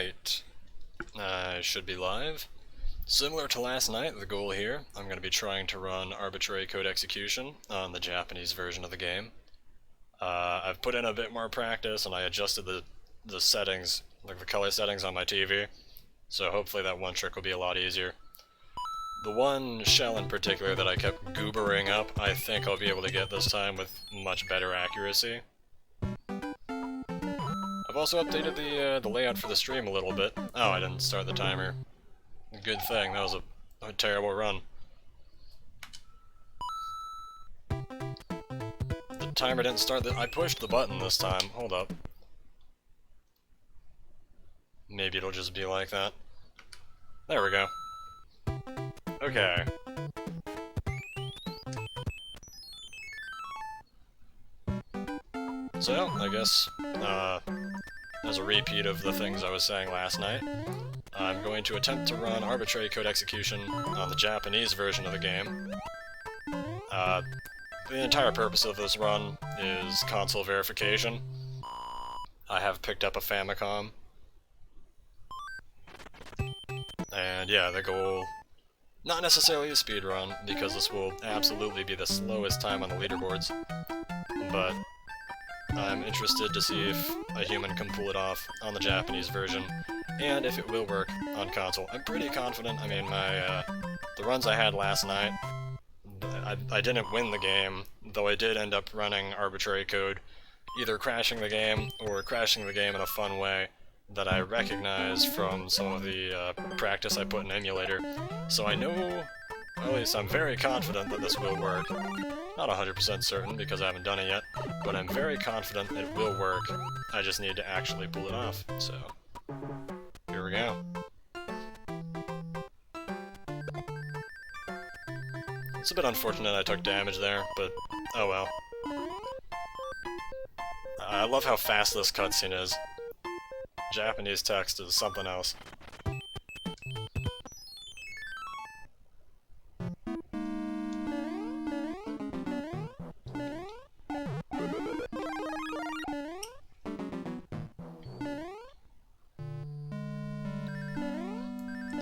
Alright, I should be live. Similar to last night, the goal here, I'm going to be trying to run arbitrary code execution on the Japanese version of the game. I've put in a bit more practice and I adjusted the settings, like the color settings on my TV, so hopefully that one trick will be a lot easier. The one shell in particular that I kept goobering up, I think I'll be able to get this time with much better accuracy. I've also updated the layout for the stream a little bit. Oh, I didn't start the timer. Good thing, that was a terrible run. The timer didn't start. I pushed the button this time. Hold up. Maybe it'll just be like that. There we go. Okay. So, I guess, as a repeat of the things I was saying last night, I'm going to attempt to run arbitrary code execution on the Japanese version of the game. The entire purpose of this run is console verification. I have picked up a Famicom. And yeah, the goal, not necessarily a speedrun, because this will absolutely be the slowest time on the leaderboards, but I'm interested to see if a human can pull it off on the Japanese version, and if it will work on console. I'm pretty confident. I mean, the runs I had last night, I didn't win the game, though I did end up running arbitrary code, either crashing the game or crashing the game in a fun way that I recognize from some of the practice I put in emulator. So I know, or at least I'm very confident that this will work. Not 100% certain because I haven't done it yet, but I'm very confident it will work. I just need to actually pull it off, so here we go. It's a bit unfortunate I took damage there, but oh well. I love how fast this cutscene is. Japanese text is something else.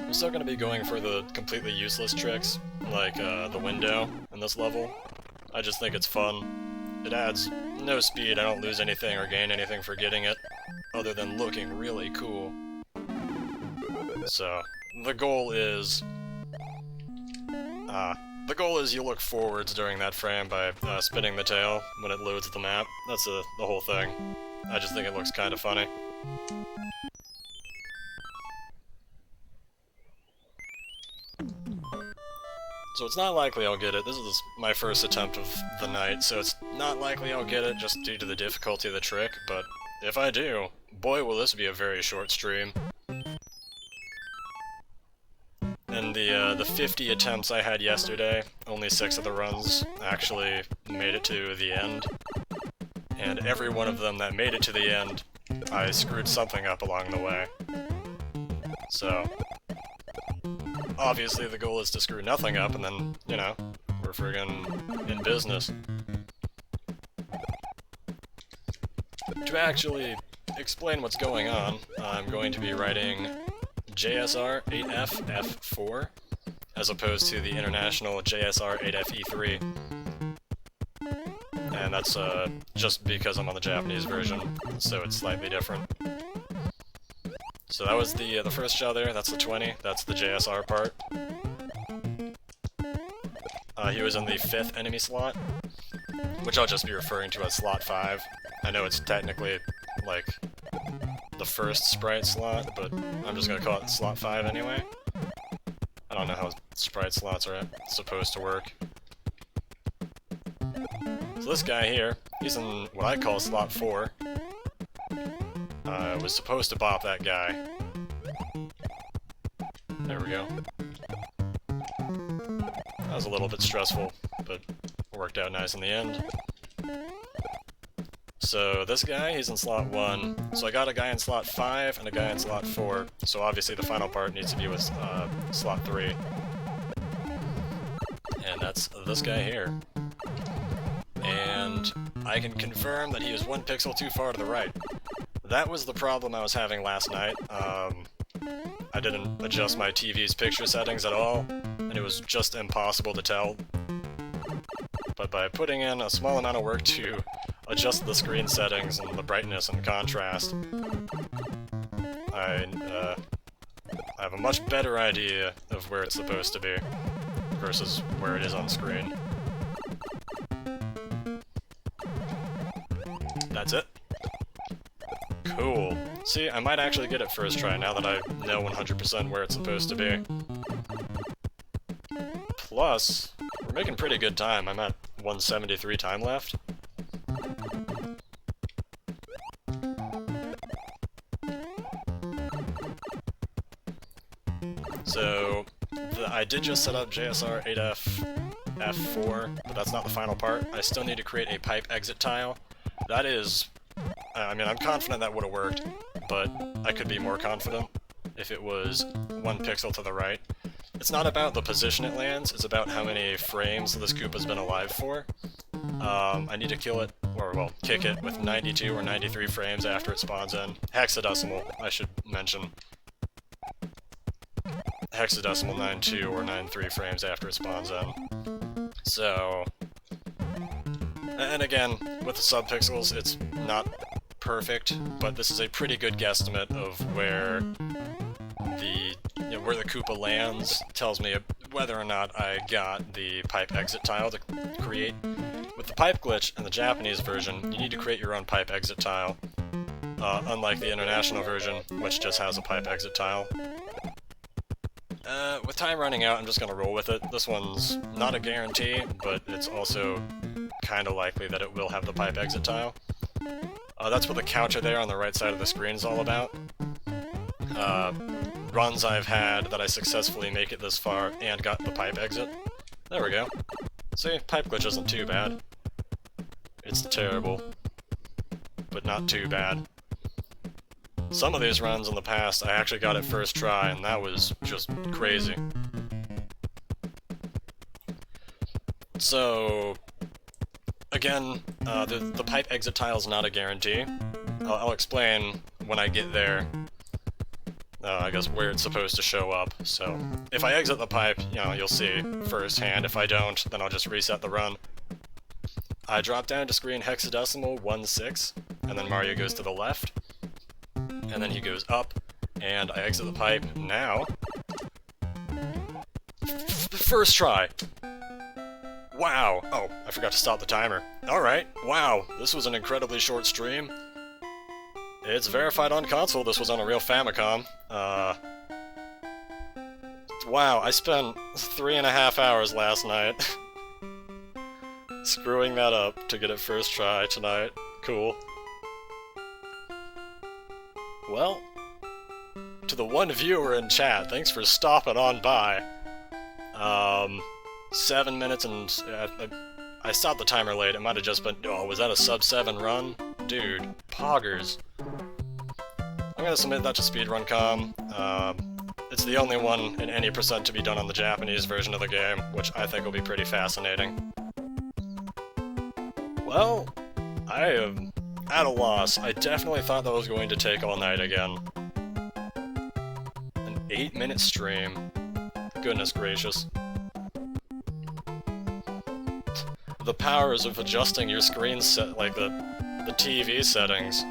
I'm still going to be going for the completely useless tricks, like the window in this level. I just think it's fun. It adds no speed, I don't lose anything or gain anything for getting it, other than looking really cool. So, the goal is you look forwards during that frame by spinning the tail when it loads the map. That's the whole thing. I just think it looks kind of funny. So it's not likely I'll get it. This is my first attempt of the night, so it's not likely I'll get it just due to the difficulty of the trick, but if I do, boy will this be a very short stream. And the 50 attempts I had yesterday, only 6 of the runs actually made it to the end. And every one of them that made it to the end, I screwed something up along the way. So obviously the goal is to screw nothing up, and then, you know, we're friggin' in business. To actually explain what's going on, I'm going to be writing JSR 8FF4, as opposed to the international JSR 8FE3. And that's just because I'm on the Japanese version, so it's slightly different. So that was the first shell there, that's the 20, that's the JSR part. He was in the 5th enemy slot, which I'll just be referring to as slot 5. I know it's technically, like, the first sprite slot, but I'm just gonna call it slot 5 anyway. I don't know how sprite slots are supposed to work. So this guy here, he's in what I call slot 4. Was supposed to bop that guy. There we go. That was a little bit stressful, but worked out nice in the end. So this guy, he's in slot 1. So I got a guy in slot 5 and a guy in slot 4. So obviously the final part needs to be with slot 3. And that's this guy here. And I can confirm that he is 1 pixel too far to the right. that was the problem I was having last night. I didn't adjust my TV's picture settings at all, and it was just impossible to tell. But by putting in a small amount of work to adjust the screen settings and the brightness and contrast, I have a much better idea of where it's supposed to be versus where it is on screen. That's it. Cool. See, I might actually get it first try now that I know 100% where it's supposed to be. Plus, we're making pretty good time. I'm at 173 time left. So, I did just set up JSR 8F F4, but that's not the final part. I still need to create a pipe exit tile. That is... I mean, I'm confident that would have worked, but I could be more confident if it was 1 pixel to the right. It's not about the position it lands, it's about how many frames this Koopa's been alive for. I need to kill it, or well, kick it with 92 or 93 frames after it spawns in. Hexadecimal, I should mention. Hexadecimal 92 or 93 frames after it spawns in. So... And again, with the subpixels, it's not perfect, but this is a pretty good guesstimate of where the where the Koopa lands. Tells me whether or not I got the pipe exit tile to create. With the pipe glitch in the Japanese version, you need to create your own pipe exit tile, unlike the international version, which just has a pipe exit tile. With time running out, I'm just gonna roll with it. This one's not a guarantee, but it's also kinda likely that it will have the pipe exit tile. That's what the counter there on the right side of the screen is all about. Runs I've had that I successfully make it this far and got the pipe exit. There we go. See, pipe glitch isn't too bad. It's terrible, but not too bad. Some of these runs in the past, I actually got it first try, and that was just crazy. So, again, the pipe exit tile is not a guarantee. I'll explain when I get there, I guess, where it's supposed to show up. So, if I exit the pipe, you'll see firsthand. If I don't, then I'll just reset the run. I drop down to screen hexadecimal 1-6, and then Mario goes to the left. And then he goes up, and I exit the pipe now. First try! Wow! Oh, I forgot to stop the timer. Alright, wow, this was an incredibly short stream. It's verified on console, this was on a real Famicom. Wow, I spent 3.5 hours last night screwing that up to get it first try tonight. Cool. Well, to the one viewer in chat, thanks for stopping on by. 7 minutes and... I stopped the timer late, it might have just been... Oh, was that a sub-7 run? Dude, poggers. I'm gonna submit that to Speedrun.com. It's the only one in any percent to be done on the Japanese version of the game, which I think will be pretty fascinating. Well, I am at a loss. I definitely thought that was going to take all night again. An 8-minute stream. Goodness gracious. The powers of adjusting your screen set, like the TV settings,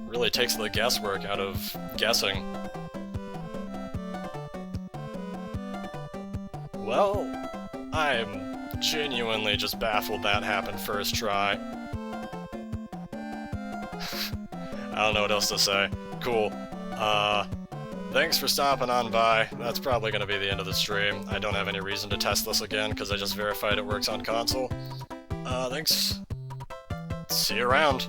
really takes the guesswork out of guessing. Well, I'm genuinely just baffled that happened first try. I don't know what else to say. Cool. Thanks for stopping on by. That's probably gonna be the end of the stream. I don't have any reason to test this again, because I just verified it works on console. Thanks. See you around.